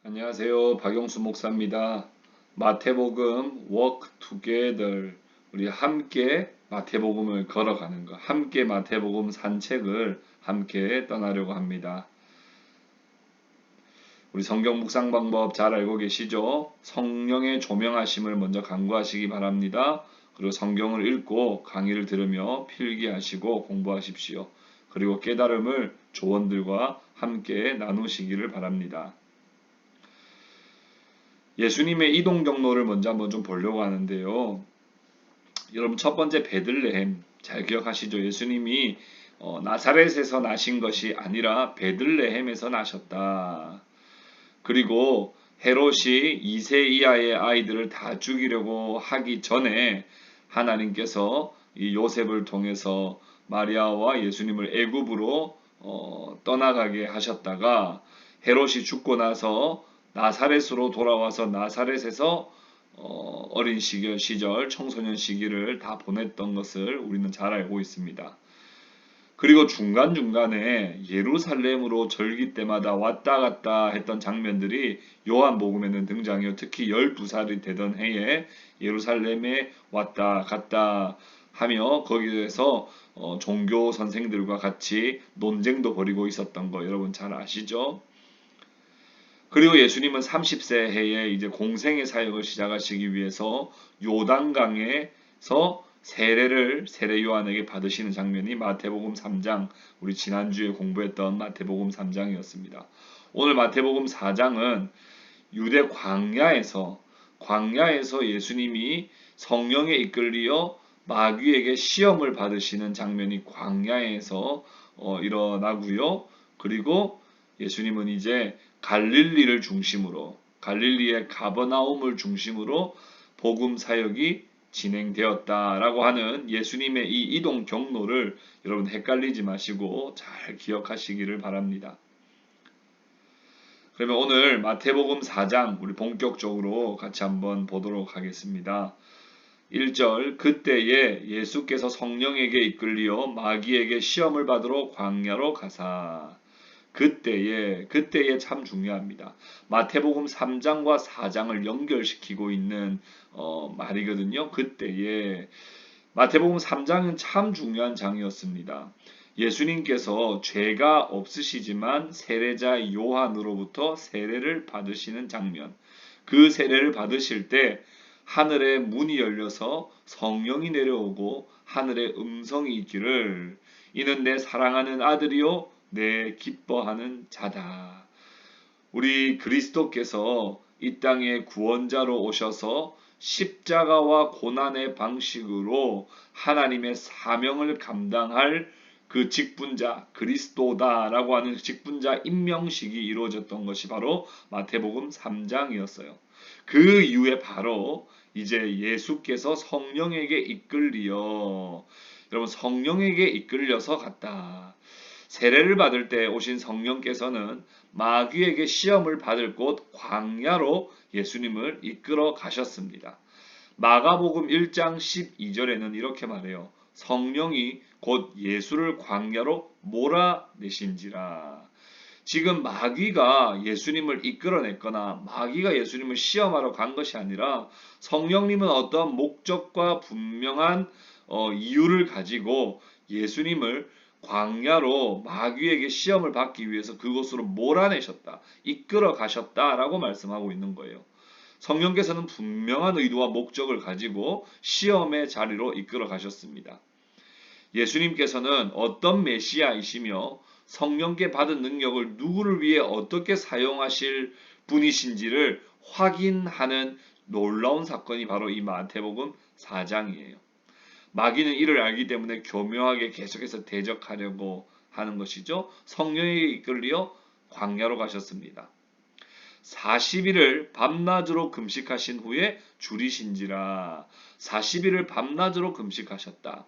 안녕하세요. 박영수 목사입니다. 마태복음 Walk Together, 우리 함께 마태복음을 걸어가는 것, 함께 마태복음 산책을 함께 떠나려고 합니다. 우리 성경 묵상 방법 잘 알고 계시죠? 성령의 조명하심을 먼저 간구하시기 바랍니다. 그리고 성경을 읽고 강의를 들으며 필기하시고 공부하십시오. 그리고 깨달음을 조언들과 함께 나누시기를 바랍니다. 예수님의 이동 경로를 먼저 한번 좀 보려고 하는데요. 여러분, 첫 번째 베들레헴 잘 기억하시죠? 예수님이 나사렛에서 나신 것이 아니라 베들레헴에서 나셨다. 그리고 헤롯이 2세 이하의 아이들을 다 죽이려고 하기 전에 하나님께서 이 요셉을 통해서 마리아와 예수님을 애굽으로 떠나가게 하셨다가 헤롯이 죽고 나서 나사렛으로 돌아와서 나사렛에서 어린 시절, 청소년 시기를 다 보냈던 것을 우리는 잘 알고 있습니다. 그리고 중간중간에 예루살렘으로 절기 때마다 왔다 갔다 했던 장면들이 요한복음에는 등장해요. 특히 12살이 되던 해에 예루살렘에 왔다 갔다 하며 거기에서 종교 선생들과 같이 논쟁도 벌이고 있었던 거 여러분 잘 아시죠? 그리고 예수님은 30세 해에 이제 공생의 사역을 시작하시기 위해서 요단강에서 세례 요한에게 받으시는 장면이 마태복음 3장, 우리 지난주에 공부했던 마태복음 3장이었습니다. 오늘 마태복음 4장은 유대 광야에서 예수님이 성령에 이끌리어 마귀에게 시험을 받으시는 장면이 광야에서 일어나고요. 그리고 예수님은 이제 갈릴리의 가버나움을 중심으로 복음 사역이 진행되었다라고 하는 예수님의 이 이동 경로를 여러분 헷갈리지 마시고 잘 기억하시기를 바랍니다. 그러면 오늘 마태복음 4장 우리 본격적으로 같이 한번 보도록 하겠습니다. 1절, 그때에 예수께서 성령에게 이끌리어 마귀에게 시험을 받으러 광야로 가사. 그때에 참 중요합니다. 마태복음 3장과 4장을 연결시키고 있는 말이거든요. 그때에 마태복음 3장은 참 중요한 장이었습니다. 예수님께서 죄가 없으시지만 세례자 요한으로부터 세례를 받으시는 장면. 그 세례를 받으실 때 하늘의 문이 열려서 성령이 내려오고 하늘의 음성이 있기를 이는 내 사랑하는 아들이요 내 기뻐하는 자다. 우리 그리스도께서 이 땅에 구원자로 오셔서 십자가와 고난의 방식으로 하나님의 사명을 감당할 그 직분자 그리스도다라고 하는 직분자 임명식이 이루어졌던 것이 바로 마태복음 3장이었어요. 그 이후에 바로 이제 예수께서 성령에게 이끌리어 여러분 성령에게 이끌려서 갔다. 세례를 받을 때 오신 성령께서는 마귀에게 시험을 받을 곳 광야로 예수님을 이끌어 가셨습니다. 마가복음 1장 12절에는 이렇게 말해요. 성령이 곧 예수를 광야로 몰아내신지라. 지금 마귀가 예수님을 이끌어냈거나 마귀가 예수님을 시험하러 간 것이 아니라 성령님은 어떠한 목적과 분명한 이유를 가지고 예수님을 광야로 마귀에게 시험을 받기 위해서 그곳으로 몰아내셨다. 이끌어 가셨다라고 말씀하고 있는 거예요. 성령께서는 분명한 의도와 목적을 가지고 시험의 자리로 이끌어 가셨습니다. 예수님께서는 어떤 메시아이시며 성령께 받은 능력을 누구를 위해 어떻게 사용하실 분이신지를 확인하는 놀라운 사건이 바로 이 마태복음 4장이에요. 마귀는 이를 알기 때문에 교묘하게 계속해서 대적하려고 하는 것이죠. 성령에게 이끌려 광야로 가셨습니다. 40일을 밤낮으로 금식하신 후에 줄이신지라. 40일을 밤낮으로 금식하셨다.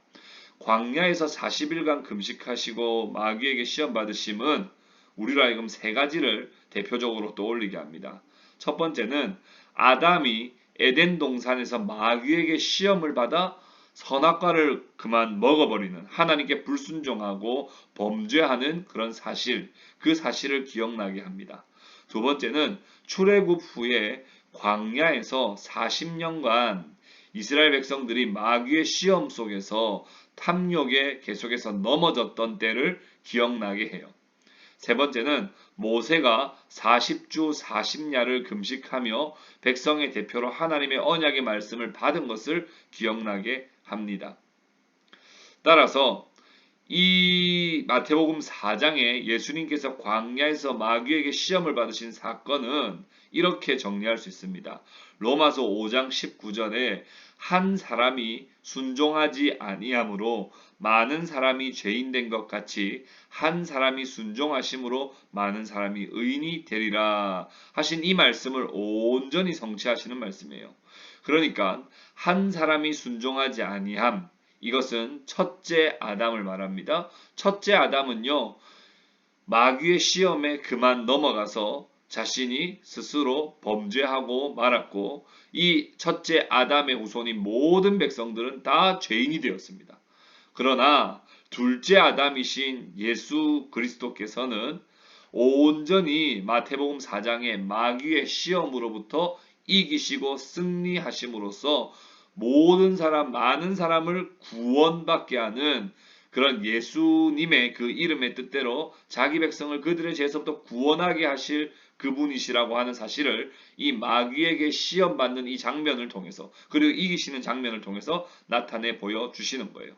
광야에서 40일간 금식하시고 마귀에게 시험 받으심은 우리로 하여금 세 가지를 대표적으로 떠올리게 합니다. 첫 번째는 아담이 에덴 동산에서 마귀에게 시험을 받아 선악과를 그만 먹어버리는 하나님께 불순종하고 범죄하는 그런 사실, 그 사실을 기억나게 합니다. 두 번째는 출애굽 후에 광야에서 40년간 이스라엘 백성들이 마귀의 시험 속에서 탐욕에 계속해서 넘어졌던 때를 기억나게 해요. 세 번째는 모세가 40주 40야를 금식하며 백성의 대표로 하나님의 언약의 말씀을 받은 것을 기억나게 합니다. 따라서 이 마태복음 4장에 예수님께서 광야에서 마귀에게 시험을 받으신 사건은 이렇게 정리할 수 있습니다. 로마서 5장 19절에 한 사람이 순종하지 아니함으로 많은 사람이 죄인 된 것 같이 한 사람이 순종하심으로 많은 사람이 의인이 되리라 하신 이 말씀을 온전히 성취하시는 말씀이에요. 그러니까 한 사람이 순종하지 아니함, 이것은 첫째 아담을 말합니다. 첫째 아담은요, 마귀의 시험에 그만 넘어가서 자신이 스스로 범죄하고 말았고, 이 첫째 아담의 후손인 모든 백성들은 다 죄인이 되었습니다. 그러나 둘째 아담이신 예수 그리스도께서는 온전히 마태복음 4장의 마귀의 시험으로부터 이기시고 승리하심으로써 모든 사람, 많은 사람을 구원받게 하는 그런 예수님의 그 이름의 뜻대로 자기 백성을 그들의 죄에서부터 구원하게 하실 그분이시라고 하는 사실을 이 마귀에게 시험받는 이 장면을 통해서, 그리고 이기시는 장면을 통해서 나타내 보여주시는 거예요.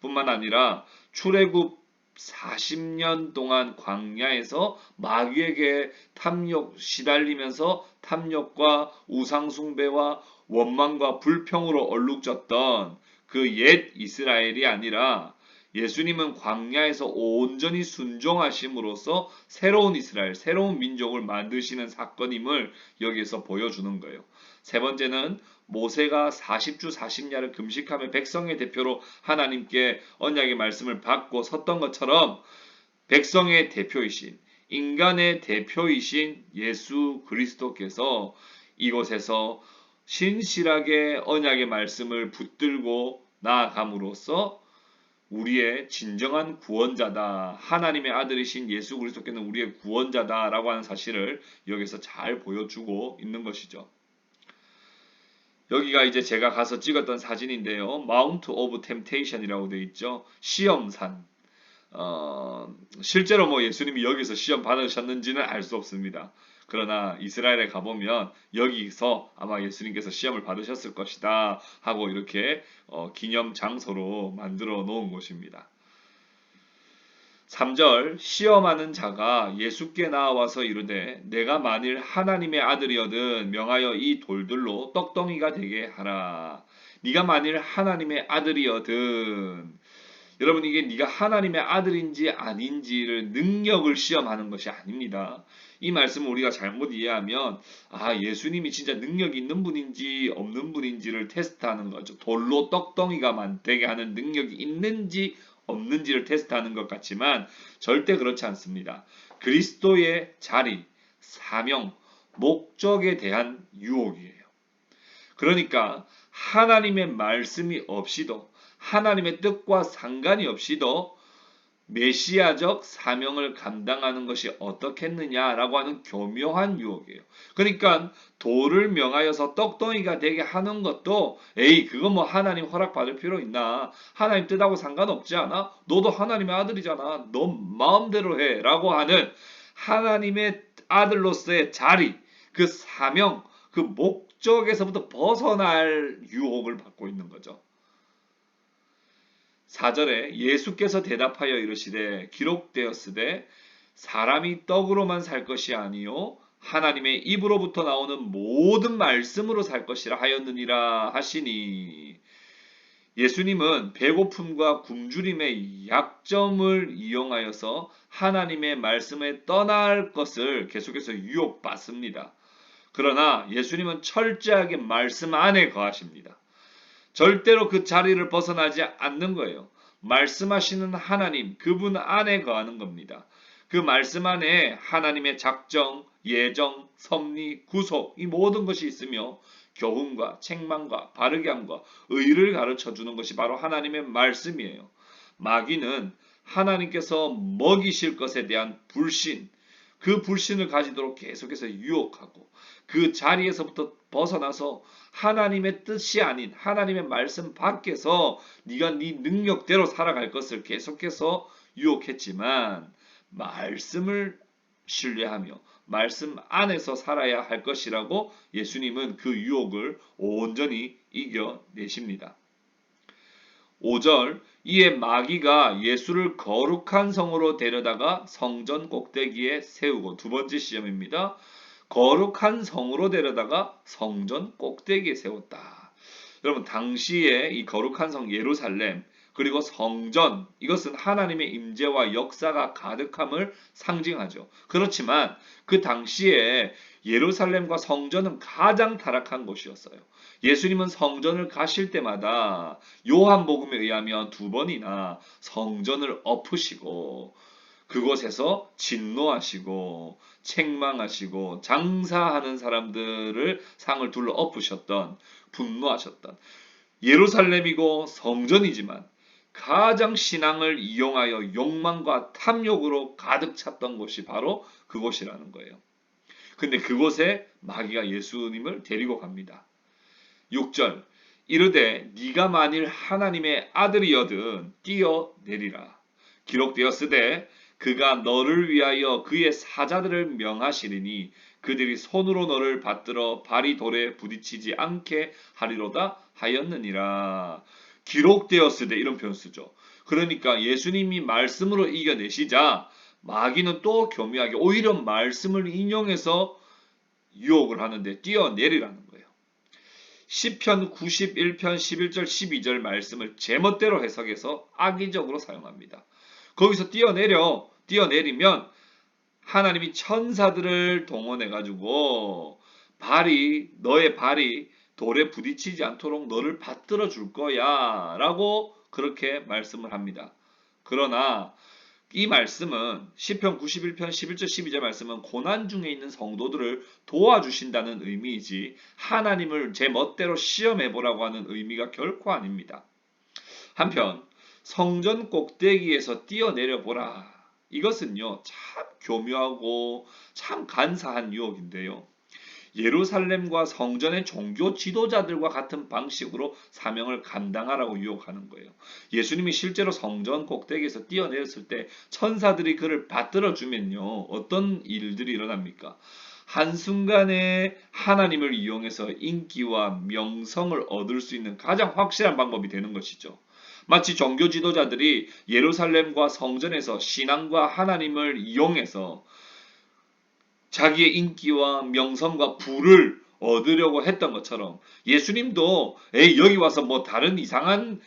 뿐만 아니라 출애굽 40년 동안 광야에서 마귀에게 시달리면서 탐욕과 우상숭배와 원망과 불평으로 얼룩졌던 그 옛 이스라엘이 아니라 예수님은 광야에서 온전히 순종하심으로써 새로운 이스라엘, 새로운 민족을 만드시는 사건임을 여기에서 보여주는 거예요. 세 번째는 모세가 40주 40야를 금식하며 백성의 대표로 하나님께 언약의 말씀을 받고 섰던 것처럼 백성의 대표이신, 인간의 대표이신 예수 그리스도께서 이곳에서 신실하게 언약의 말씀을 붙들고 나아감으로써 우리의 진정한 구원자다, 하나님의 아들이신 예수 그리스도께는 우리의 구원자다라고 하는 사실을 여기서 잘 보여주고 있는 것이죠. 여기가 이제 제가 가서 찍었던 사진인데요. 마운트 오브 템테이션이라고 되어 있죠. 시험산. 실제로 뭐 예수님이 여기서 시험 받으셨는지는 알 수 없습니다. 그러나 이스라엘에 가보면 여기서 아마 예수님께서 시험을 받으셨을 것이다 하고 이렇게 기념 장소로 만들어 놓은 곳입니다. 3절 시험하는 자가 예수께 나와서 이르되 내가 만일 하나님의 아들이거든 명하여 이 돌들로 떡덩이가 되게 하라. 네가 만일 하나님의 아들이거든. 여러분, 이게 네가 하나님의 아들인지 아닌지를 능력을 시험하는 것이 아닙니다. 이 말씀을 우리가 잘못 이해하면 예수님이 진짜 능력이 있는 분인지 없는 분인지를 테스트하는 거죠. 돌로 떡덩이가 되게 하는 능력이 있는지 없는지를 테스트하는 것 같지만 절대 그렇지 않습니다. 그리스도의 자리, 사명, 목적에 대한 유혹이에요. 그러니까 하나님의 말씀이 없이도, 하나님의 뜻과 상관이 없이도 메시아적 사명을 감당하는 것이 어떻겠느냐라고 하는 교묘한 유혹이에요. 그러니까 돌을 명하여서 떡덩이가 되게 하는 것도 그거 뭐 하나님 허락받을 필요 있나? 하나님 뜻하고 상관없지 않아? 너도 하나님의 아들이잖아. 너 마음대로 해 라고 하는 하나님의 아들로서의 자리, 그 사명, 그 목적에서부터 벗어날 유혹을 받고 있는 거죠. 4절에 예수께서 대답하여 이르시되 기록되었으되 사람이 떡으로만 살 것이 아니요 하나님의 입으로부터 나오는 모든 말씀으로 살 것이라 하였느니라 하시니, 예수님은 배고픔과 굶주림의 약점을 이용하여서 하나님의 말씀에 떠날 것을 계속해서 유혹받습니다. 그러나 예수님은 철저하게 말씀 안에 거하십니다. 절대로 그 자리를 벗어나지 않는 거예요. 말씀하시는 하나님, 그분 안에 거하는 겁니다. 그 말씀 안에 하나님의 작정, 예정, 섭리, 구속, 이 모든 것이 있으며 교훈과 책망과 바르게 함과 의를 가르쳐 주는 것이 바로 하나님의 말씀이에요. 마귀는 하나님께서 먹이실 것에 대한 불신, 그 불신을 가지도록 계속해서 유혹하고 그 자리에서부터 벗어나서 하나님의 뜻이 아닌 하나님의 말씀 밖에서 네가 네 능력대로 살아갈 것을 계속해서 유혹했지만 말씀을 신뢰하며 말씀 안에서 살아야 할 것이라고 예수님은 그 유혹을 온전히 이겨내십니다. 5절 이에 마귀가 예수를 거룩한 성으로 데려다가 성전 꼭대기에 세우고 두 번째 시험입니다. 거룩한 성으로 데려다가 성전 꼭대기에 세웠다. 여러분 당시에 이 거룩한 성 예루살렘 그리고 성전 이것은 하나님의 임재와 역사가 가득함을 상징하죠. 그렇지만 그 당시에 예루살렘과 성전은 가장 타락한 곳이었어요. 예수님은 성전을 가실 때마다 요한복음에 의하면 2번이나 성전을 엎으시고 그곳에서 진노하시고 책망하시고 장사하는 사람들을 상을 둘러 엎으셨던 분노하셨던 예루살렘이고 성전이지만 가장 신앙을 이용하여 욕망과 탐욕으로 가득 찼던 곳이 바로 그곳이라는 거예요. 근데 그곳에 마귀가 예수님을 데리고 갑니다. 6절 이르되 네가 만일 하나님의 아들이여든 뛰어내리라. 기록되었으되 그가 너를 위하여 그의 사자들을 명하시리니 그들이 손으로 너를 받들어 발이 돌에 부딪히지 않게 하리로다 하였느니라. 기록되었으되 이런 표현 쓰죠. 그러니까 예수님이 말씀으로 이겨내시자 마귀는 또 교묘하게 오히려 말씀을 인용해서 유혹을 하는데 뛰어내리라는 거예요. 시편 91편 11절 12절 말씀을 제멋대로 해석해서 악의적으로 사용합니다. 거기서 뛰어내리면 하나님이 천사들을 동원해 가지고 너의 발이 돌에 부딪히지 않도록 너를 받들어 줄 거야 라고 그렇게 말씀을 합니다. 그러나 이 말씀은 시편 91편 11절 12절 말씀은 고난 중에 있는 성도들을 도와주신다는 의미이지 하나님을 제 멋대로 시험해 보라고 하는 의미가 결코 아닙니다. 한편 성전 꼭대기에서 뛰어내려 보라. 이것은요 참 교묘하고 참 간사한 유혹인데요. 예루살렘과 성전의 종교 지도자들과 같은 방식으로 사명을 감당하라고 유혹하는 거예요. 예수님이 실제로 성전 꼭대기에서 뛰어내렸을 때 천사들이 그를 받들어 주면요. 어떤 일들이 일어납니까? 한순간에 하나님을 이용해서 인기와 명성을 얻을 수 있는 가장 확실한 방법이 되는 것이죠. 마치 종교 지도자들이 예루살렘과 성전에서 신앙과 하나님을 이용해서 자기의 인기와 명성과 부를 얻으려고 했던 것처럼 예수님도 여기 와서 뭐 다른 이상한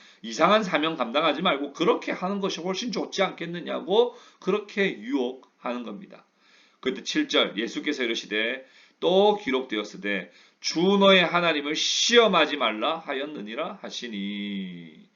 사명 감당하지 말고 그렇게 하는 것이 훨씬 좋지 않겠느냐고 그렇게 유혹하는 겁니다. 그때 7절 예수께서 이르시되 또 기록되었으되 주 너의 하나님을 시험하지 말라 하였느니라 하시니.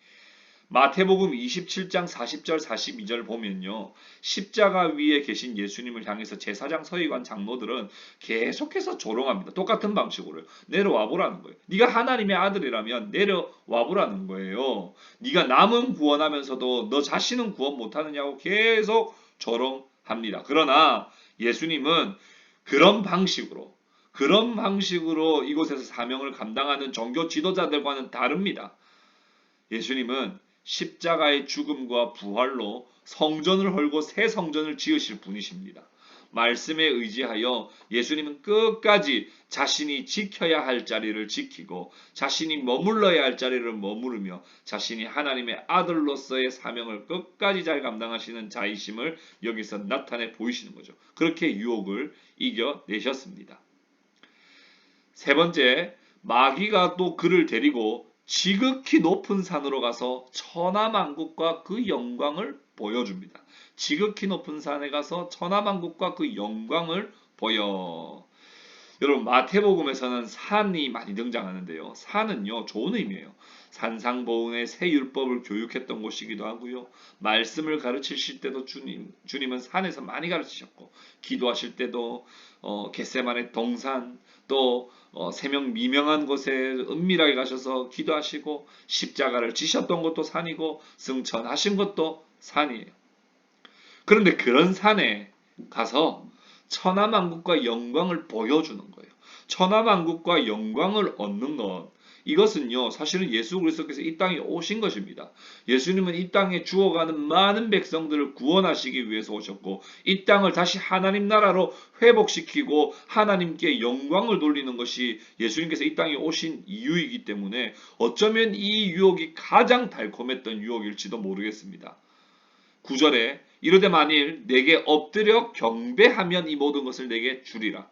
마태복음 27장 40절 42절 보면요. 십자가 위에 계신 예수님을 향해서 제사장 서기관 장로들은 계속해서 조롱합니다. 똑같은 방식으로요. 내려와 보라는 거예요. 네가 하나님의 아들이라면 내려와 보라는 거예요. 네가 남은 구원하면서도 너 자신은 구원 못하느냐고 계속 조롱합니다. 그러나 예수님은 그런 방식으로 이곳에서 사명을 감당하는 종교 지도자들과는 다릅니다. 예수님은 십자가의 죽음과 부활로 성전을 헐고 새 성전을 지으실 분이십니다. 말씀에 의지하여 예수님은 끝까지 자신이 지켜야 할 자리를 지키고 자신이 머물러야 할 자리를 머무르며 자신이 하나님의 아들로서의 사명을 끝까지 잘 감당하시는 자이심을 여기서 나타내 보이시는 거죠. 그렇게 유혹을 이겨내셨습니다. 세 번째, 마귀가 또 그를 데리고 지극히 높은 산으로 가서 천하만국과 그 영광을 보여줍니다. 지극히 높은 산에 가서 천하만국과 그 영광을 보여. 여러분 마태복음에서는 산이 많이 등장하는데요. 산은요 좋은 의미예요. 산상보훈의 새 율법을 교육했던 곳이기도 하고요. 말씀을 가르치실 때도 주님은 산에서 많이 가르치셨고 기도하실 때도 겟세마네 동산 또 세명 미명한 곳에 은밀하게 가셔서 기도하시고 십자가를 지셨던 것도 산이고 승천하신 것도 산이에요. 그런데 그런 산에 가서 천하만국과 영광을 보여주는 거예요. 천하만국과 영광을 얻는 것, 이것은요 사실은 예수 그리스도께서 이 땅에 오신 것입니다. 예수님은 이 땅에 죽어가는 많은 백성들을 구원하시기 위해서 오셨고, 이 땅을 다시 하나님 나라로 회복시키고 하나님께 영광을 돌리는 것이 예수님께서 이 땅에 오신 이유이기 때문에 어쩌면 이 유혹이 가장 달콤했던 유혹일지도 모르겠습니다. 9절에 이르되 만일 내게 엎드려 경배하면 이 모든 것을 내게 주리라.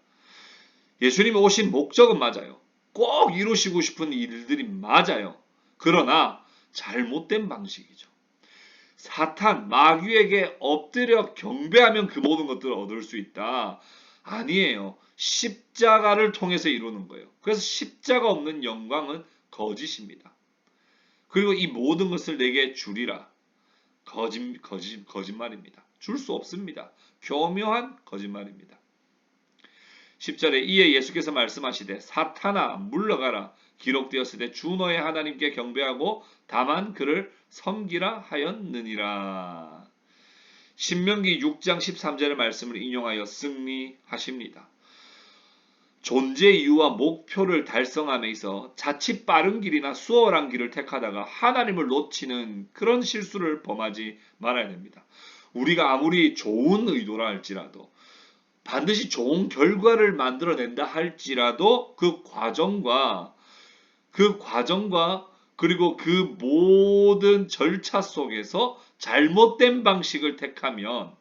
예수님이 오신 목적은 맞아요. 꼭 이루시고 싶은 일들이 맞아요. 그러나 잘못된 방식이죠. 사탄, 마귀에게 엎드려 경배하면 그 모든 것들을 얻을 수 있다. 아니에요. 십자가를 통해서 이루는 거예요. 그래서 십자가 없는 영광은 거짓입니다. 그리고 이 모든 것을 내게 주리라. 거짓말입니다. 줄 수 없습니다. 교묘한 거짓말입니다. 10절에 이에 예수께서 말씀하시되 사탄아 물러가라. 기록되었으되 주 너의 하나님께 경배하고 다만 그를 섬기라 하였느니라. 신명기 6장 13절의 말씀을 인용하여 승리하십니다. 존재 이유와 목표를 달성함에 있어 자칫 빠른 길이나 수월한 길을 택하다가 하나님을 놓치는 그런 실수를 범하지 말아야 됩니다. 우리가 아무리 좋은 의도라 할지라도, 반드시 좋은 결과를 만들어낸다 할지라도 그 과정과 그리고 그 모든 절차 속에서 잘못된 방식을 택하면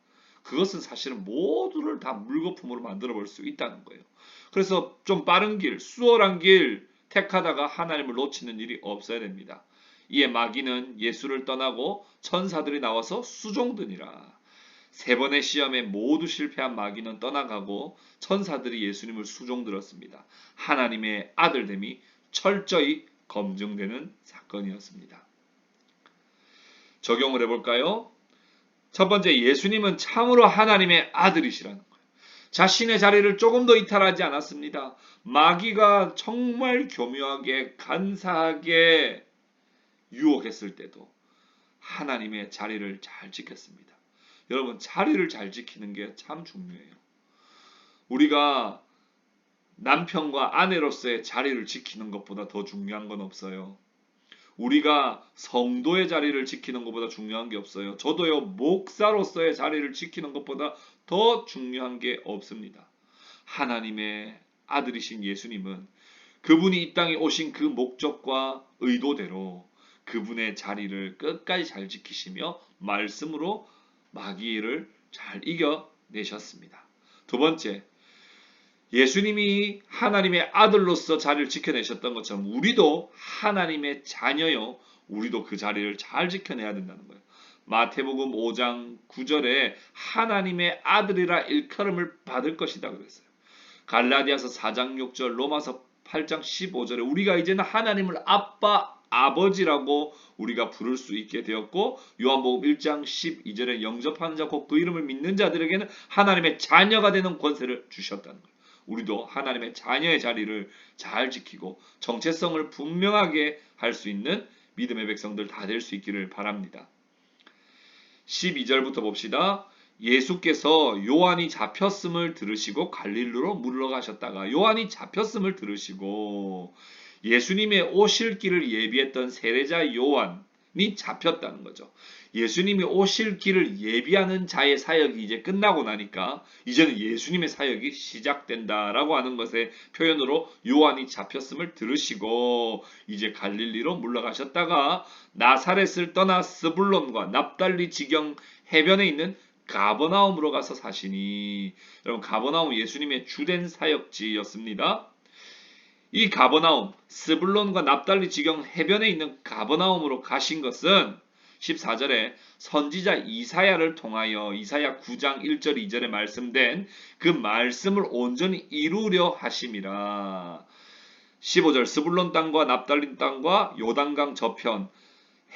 그것은 사실은 모두를 다 물거품으로 만들어 볼 수 있다는 거예요. 그래서 좀 빠른 길, 수월한 길 택하다가 하나님을 놓치는 일이 없어야 됩니다. 이에 마귀는 예수를 떠나고 천사들이 나와서 수종드니라. 세 번의 시험에 모두 실패한 마귀는 떠나가고 천사들이 예수님을 수종들었습니다. 하나님의 아들됨이 철저히 검증되는 사건이었습니다. 적용을 해볼까요? 첫 번째, 예수님은 참으로 하나님의 아들이시라는 거예요. 자신의 자리를 조금 더 이탈하지 않았습니다. 마귀가 정말 교묘하게 간사하게 유혹했을 때도 하나님의 자리를 잘 지켰습니다. 여러분, 자리를 잘 지키는 게 참 중요해요. 우리가 남편과 아내로서의 자리를 지키는 것보다 더 중요한 건 없어요. 우리가 성도의 자리를 지키는 것보다 중요한 게 없어요. 저도요, 목사로서의 자리를 지키는 것보다 더 중요한 게 없습니다. 하나님의 아들이신 예수님은 그분이 이 땅에 오신 그 목적과 의도대로 그분의 자리를 끝까지 잘 지키시며 말씀으로 마귀를 잘 이겨내셨습니다. 두 번째, 예수님이 하나님의 아들로서 자리를 지켜내셨던 것처럼 우리도 하나님의 자녀요, 우리도 그 자리를 잘 지켜내야 된다는 거예요. 마태복음 5장 9절에 하나님의 아들이라 일컬음을 받을 것이다 그랬어요. 갈라디아서 4장 6절, 로마서 8장 15절에 우리가 이제는 하나님을 아빠, 아버지라고 우리가 부를 수 있게 되었고, 요한복음 1장 12절에 영접하는 자 곧 그 이름을 믿는 자들에게는 하나님의 자녀가 되는 권세를 주셨다는 거예요. 우리도 하나님의 자녀의 자리를 잘 지키고 정체성을 분명하게 할 수 있는 믿음의 백성들 다 될 수 있기를 바랍니다. 12절부터 봅시다. 예수께서 요한이 잡혔음을 들으시고 갈릴리로 물러가셨다가, 요한이 잡혔음을 들으시고 예수님의 오실 길을 예비했던 세례자 요한이 잡혔다는 거죠. 예수님이 오실 길을 예비하는 자의 사역이 이제 끝나고 나니까 이제는 예수님의 사역이 시작된다라고 하는 것의 표현으로 요한이 잡혔음을 들으시고 이제 갈릴리로 물러가셨다가 나사렛을 떠나 스불론과 납달리 지경 해변에 있는 가버나움으로 가서 사시니, 여러분, 가버나움 예수님의 주된 사역지였습니다. 이 가버나움, 스불론과 납달리 지경 해변에 있는 가버나움으로 가신 것은 14절에 선지자 이사야를 통하여 이사야 9장 1절 2절에 말씀된 그 말씀을 온전히 이루려 하심이라. 15절 스불론 땅과 납달리 땅과 요단강 저편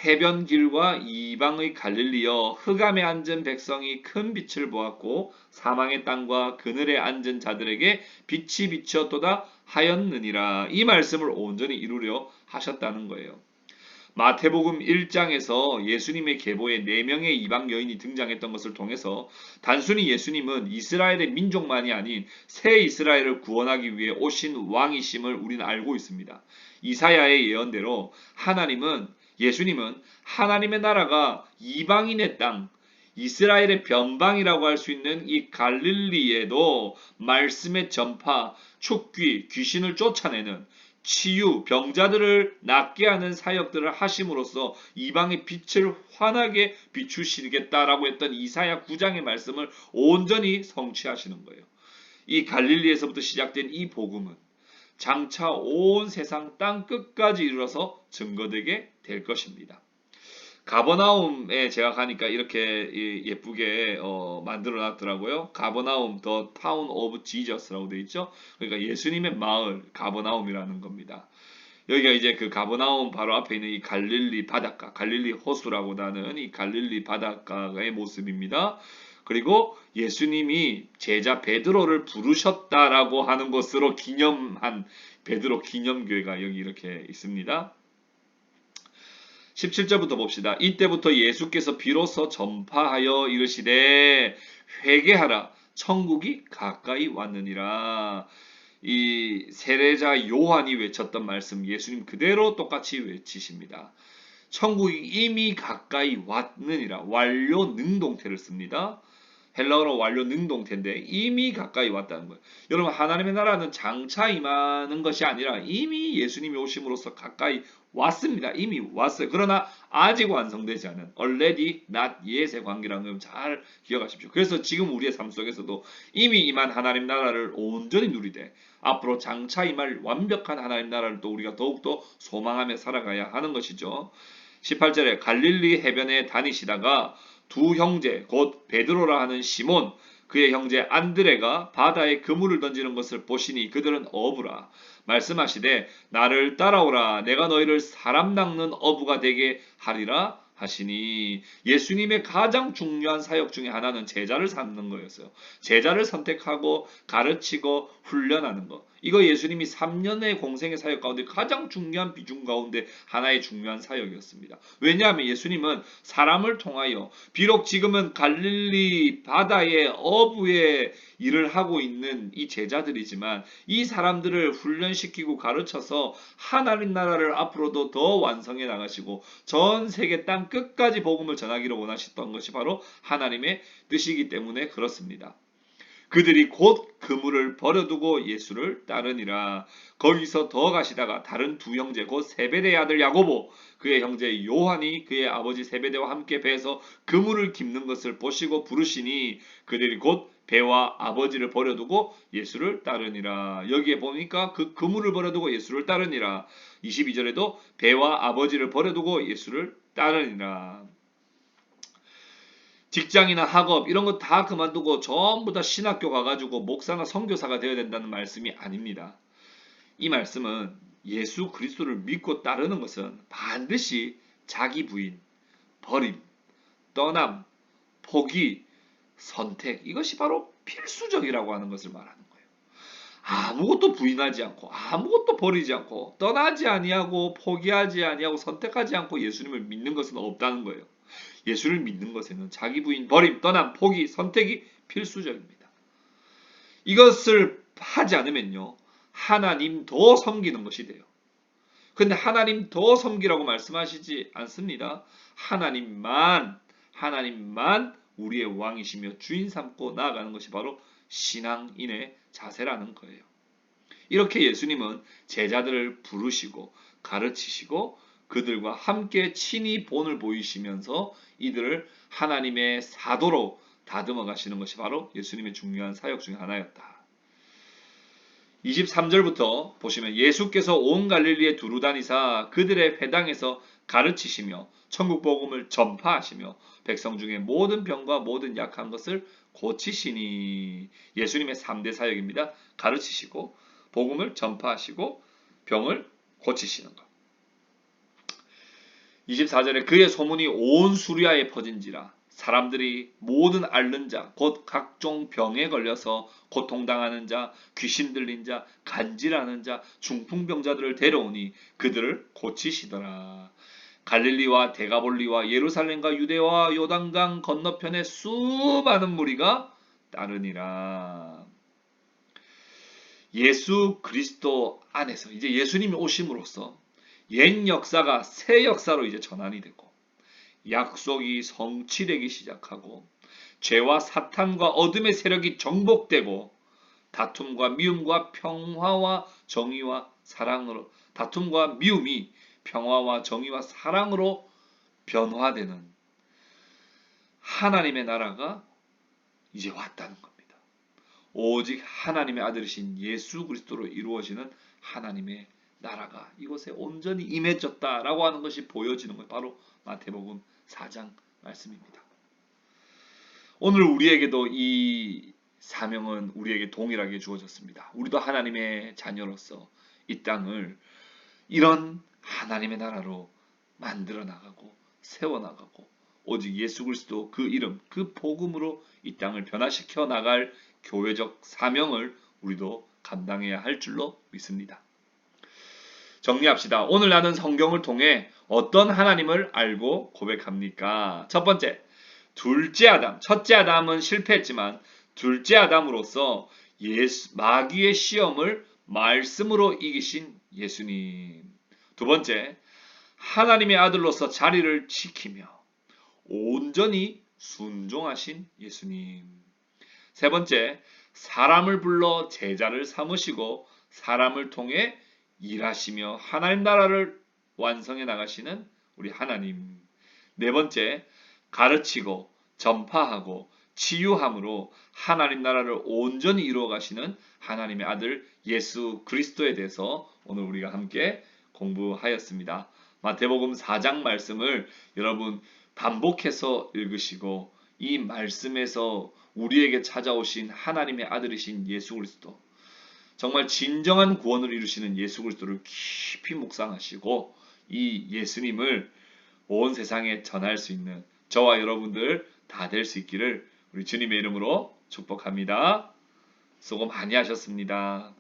해변길과 이방의 갈릴리여, 흑암에 앉은 백성이 큰 빛을 보았고 사망의 땅과 그늘에 앉은 자들에게 빛이 비추었도다 하였느니라. 이 말씀을 온전히 이루려 하셨다는 거예요. 마태복음 1장에서 예수님의 계보에 4명의 이방 여인이 등장했던 것을 통해서 단순히 예수님은 이스라엘의 민족만이 아닌 새 이스라엘을 구원하기 위해 오신 왕이심을 우리는 알고 있습니다. 이사야의 예언대로 예수님은 하나님의 나라가 이방인의 땅, 이스라엘의 변방이라고 할 수 있는 이 갈릴리에도 말씀의 전파, 축귀, 귀신을 쫓아내는 치유, 병자들을 낫게 하는 사역들을 하심으로써 이방의 빛을 환하게 비추시겠다라고 했던 이사야 9장의 말씀을 온전히 성취하시는 거예요. 이 갈릴리에서부터 시작된 이 복음은 장차 온 세상 땅 끝까지 이르러서 증거되게 될 것입니다. 가버나움에 제가 가니까 이렇게 예쁘게 만들어 놨더라고요. 가버나움 더 타운 오브 지저스라고 되어 있죠. 그러니까 예수님의 마을 가버나움이라는 겁니다. 여기가 이제 그 가버나움 바로 앞에 있는 이 갈릴리 바닷가, 갈릴리 호수라고 하는 이 갈릴리 바닷가의 모습입니다. 그리고 예수님이 제자 베드로를 부르셨다라고 하는 것으로 기념한 베드로 기념교회가 여기 이렇게 있습니다. 17절부터 봅시다. 이때부터 예수께서 비로소 전파하여 이르시되 회개하라 천국이 가까이 왔느니라. 이 세례자 요한이 외쳤던 말씀 예수님 그대로 똑같이 외치십니다. 천국이 이미 가까이 왔느니라. 완료 능동태를 씁니다. 헬라어로 완료 능동태인데 이미 가까이 왔다는 거예요. 여러분 하나님의 나라는 장차 임하는 것이 아니라 이미 예수님이 오심으로써 가까이 왔습니다. 이미 왔어요. 그러나 아직 완성되지 않은 already not yet의 관계라는 걸 잘 기억하십시오. 그래서 지금 우리의 삶 속에서도 이미 임한 하나님 나라를 온전히 누리되 앞으로 장차 임할 완벽한 하나님 나라를 또 우리가 더욱더 소망하며 살아가야 하는 것이죠. 18절에 갈릴리 해변에 다니시다가 두 형제 곧 베드로라 하는 시몬 그의 형제 안드레가 바다에 그물을 던지는 것을 보시니 그들은 어부라. 말씀하시되 나를 따라오라 내가 너희를 사람 낚는 어부가 되게 하리라 하시니 예수님의 가장 중요한 사역 중에 하나는 제자를 삼는 거였어요. 제자를 선택하고 가르치고 훈련하는 것. 이거 예수님이 3년의 공생의 사역 가운데 가장 중요한 비중 가운데 하나의 중요한 사역이었습니다. 왜냐하면 예수님은 사람을 통하여 비록 지금은 갈릴리 바다의 어부의 일을 하고 있는 이 제자들이지만 이 사람들을 훈련시키고 가르쳐서 하나님 나라를 앞으로도 더 완성해 나가시고 전 세계 땅 끝까지 복음을 전하기를 원하셨던 것이 바로 하나님의 뜻이기 때문에 그렇습니다. 그들이 곧 그물을 버려두고 예수를 따르니라. 거기서 더 가시다가 다른 두 형제 곧 세베대의 아들 야고보 그의 형제 요한이 그의 아버지 세베대와 함께 배에서 그물을 깁는 것을 보시고 부르시니 그들이 곧 배와 아버지를 버려두고 예수를 따르니라. 여기에 보니까 그 그물을 버려두고 예수를 따르니라. 22절에도 배와 아버지를 버려두고 예수를 따르니라. 직장이나 학업 이런 거 다 그만두고 전부 다 신학교 가가지고 목사나 선교사가 되어야 된다는 말씀이 아닙니다. 이 말씀은 예수 그리스도를 믿고 따르는 것은 반드시 자기 부인, 버림, 떠남, 포기, 선택 이것이 바로 필수적이라고 하는 것을 말하는 거예요. 아무것도 부인하지 않고 아무것도 버리지 않고 떠나지 아니하고 포기하지 아니하고 선택하지 않고 예수님을 믿는 것은 없다는 거예요. 예수를 믿는 것에는 자기 부인, 버림, 떠남, 포기, 선택이 필수적입니다. 이것을 하지 않으면요. 하나님 더 섬기는 것이 돼요. 근데 하나님 더 섬기라고 말씀하시지 않습니다. 하나님만 우리의 왕이시며 주인 삼고 나아가는 것이 바로 신앙인의 자세라는 거예요. 이렇게 예수님은 제자들을 부르시고 가르치시고 그들과 함께 친히 본을 보이시면서 이들을 하나님의 사도로 다듬어 가시는 것이 바로 예수님의 중요한 사역 중에 하나였다. 23절부터 보시면 예수께서 온 갈릴리에 두루 다니사 그들의 회당에서 가르치시며 천국 복음을 전파하시며 백성 중에 모든 병과 모든 약한 것을 고치시니. 예수님의 3대 사역입니다. 가르치시고 복음을 전파하시고 병을 고치시는 것. 24절에 그의 소문이 온 수리아에 퍼진지라 사람들이 모든 앓는 자 곧 각종 병에 걸려서 고통당하는 자 귀신 들린 자 간질하는 자 중풍병자들을 데려오니 그들을 고치시더라. 갈릴리와 데가볼리와 예루살렘과 유대와 요단강 건너편에 수많은 무리가 따르니라. 예수 그리스도 안에서 이제 예수님이 오심으로써 옛 역사가 새 역사로 이제 전환이 되고 약속이 성취되기 시작하고 죄와 사탄과 어둠의 세력이 정복되고 다툼과 미움과 평화와 정의와 사랑으로 다툼과 미움이 평화와 정의와 사랑으로 변화되는 하나님의 나라가 이제 왔다는 겁니다. 오직 하나님의 아들이신 예수 그리스도로 이루어지는 하나님의 나라가 이곳에 온전히 임해졌다라고 하는 것이 보여지는 것 바로 마태복음 4장 말씀입니다. 오늘 우리에게도 이 사명은 우리에게 동일하게 주어졌습니다. 우리도 하나님의 자녀로서 이 땅을 이런 하나님의 나라로 만들어 나가고 세워 나가고 오직 예수 그리스도 그 이름 그 복음으로 이 땅을 변화시켜 나갈 교회적 사명을 우리도 감당해야 할 줄로 믿습니다. 정리합시다. 오늘 나는 성경을 통해 어떤 하나님을 알고 고백합니까? 첫 번째, 둘째 아담. 첫째 아담은 실패했지만 둘째 아담으로서 마귀의 시험을 말씀으로 이기신 예수님. 두 번째, 하나님의 아들로서 자리를 지키며 온전히 순종하신 예수님. 세 번째, 사람을 불러 제자를 삼으시고 사람을 통해 일하시며 하나님 나라를 완성해 나가시는 우리 하나님. 네 번째, 가르치고 전파하고 치유함으로 하나님 나라를 온전히 이루어 가시는 하나님의 아들 예수 그리스도에 대해서 오늘 우리가 함께 공부하였습니다. 마태복음 4장 말씀을 여러분 반복해서 읽으시고 이 말씀에서 우리에게 찾아오신 하나님의 아들이신 예수 그리스도 정말 진정한 구원을 이루시는 예수 그리스도를 깊이 묵상하시고 이 예수님을 온 세상에 전할 수 있는 저와 여러분들 다 될 수 있기를 우리 주님의 이름으로 축복합니다. 수고 많이 하셨습니다.